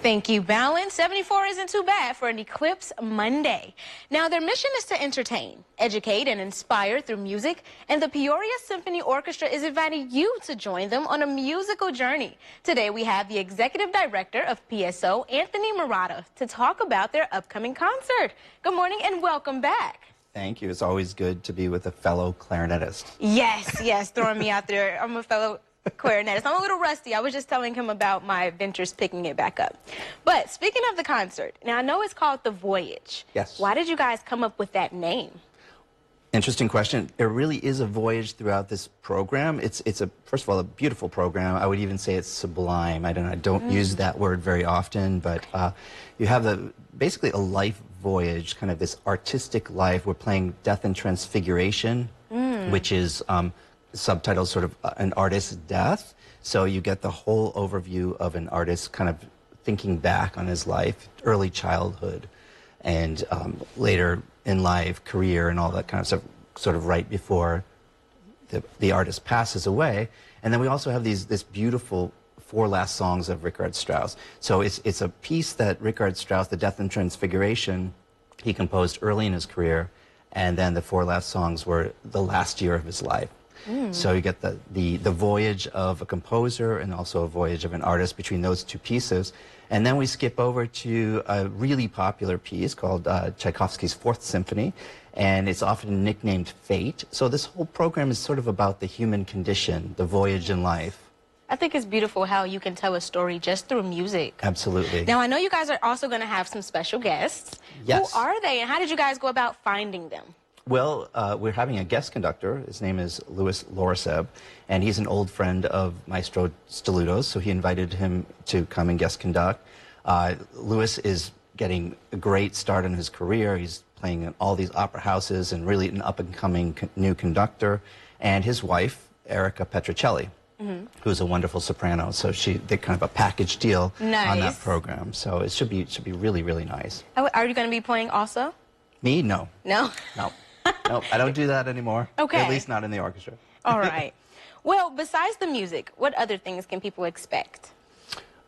Thank you, Balance. 74 isn't too bad for an Eclipse Monday. Now, their mission is to entertain, educate, and inspire through music, and the Peoria Symphony Orchestra is inviting you to join them on a musical journey. Today, we have the Executive Director of PSO, Anthony Murata, to talk about their upcoming concert. Good morning and welcome back. Thank you. It's always good to be with a fellow clarinetist. Yes, throwing me out there. I'm a fellow clarinetist. I'm a little rusty. I was just telling him about my ventures picking it back up. But speaking of the concert, now I know it's called the Voyage. Yes. Why did you guys come up with that name? Interesting question. There really is a voyage throughout this program. It's first of all, a beautiful program. I would even say it's sublime. I don't use that word very often, but you have basically a life voyage, kind of this artistic life. We're playing Death and Transfiguration, which is subtitled sort of an artist's death. So you get the whole overview of an artist kind of thinking back on his life, early childhood, and later in life, career, and all that kind of stuff, sort of right before the artist passes away. And then we also have this beautiful four last songs of Richard Strauss. So it's a piece that Richard Strauss, the Death and Transfiguration, he composed early in his career, and then the four last songs were the last year of his life. So you get the voyage of a composer and also a voyage of an artist between those two pieces. And then we skip over to a really popular piece called Tchaikovsky's Fourth Symphony, and it's often nicknamed Fate. So this whole program is sort of about the human condition, the voyage in life. I think it's beautiful how you can tell a story just through music. Absolutely. Now, I know you guys are also going to have some special guests. Yes. Who are they, and how did you guys go about finding them? Well, we're having a guest conductor. His name is Louis Loriseb, and he's an old friend of Maestro Stelluto's, so he invited him to come and guest conduct. Louis is getting a great start in his career. He's playing in all these opera houses and really an up-and-coming new conductor. And his wife, Erica Petrocelli, who's a wonderful soprano. So they're kind of a package deal on that program. So it should be really, really nice. Are you going to be playing also? Me? No. No? No. No, I don't do that anymore. Okay. At least not in the orchestra. All right. Well, besides the music, what other things can people expect?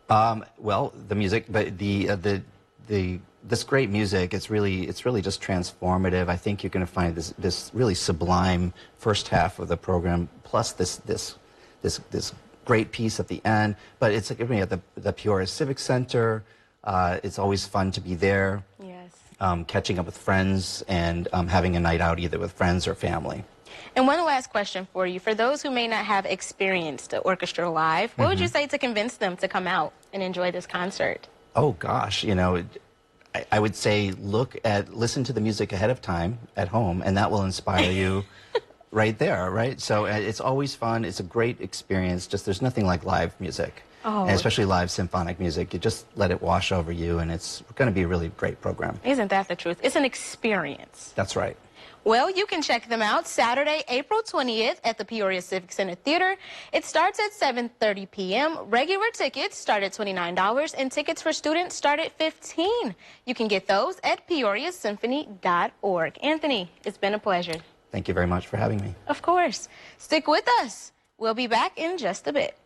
Well, the music, but this great music, it's really just transformative. I think you're going to find this really sublime first half of the program, plus this great piece at the end. But it's like at the Peoria Civic Center. It's always fun to be there. Yes. Catching up with friends and having a night out either with friends or family. And one last question for you. For those who may not have experienced the orchestra live, what would you say to convince them to come out and enjoy this concert? Oh, gosh, you know, I would say listen to the music ahead of time at home, and that will inspire you right there, right? So it's always fun. It's a great experience. Just there's nothing like live music. Oh. And especially live symphonic music. You just let it wash over you, and it's going to be a really great program. Isn't that the truth? It's an experience. That's right. Well, you can check them out Saturday, April 20th at the Peoria Civic Center Theater. It starts at 7:30 p.m. Regular tickets start at $29, and tickets for students start at $15. You can get those at peoriasymphony.org. Anthony, it's been a pleasure. Thank you very much for having me. Of course. Stick with us. We'll be back in just a bit.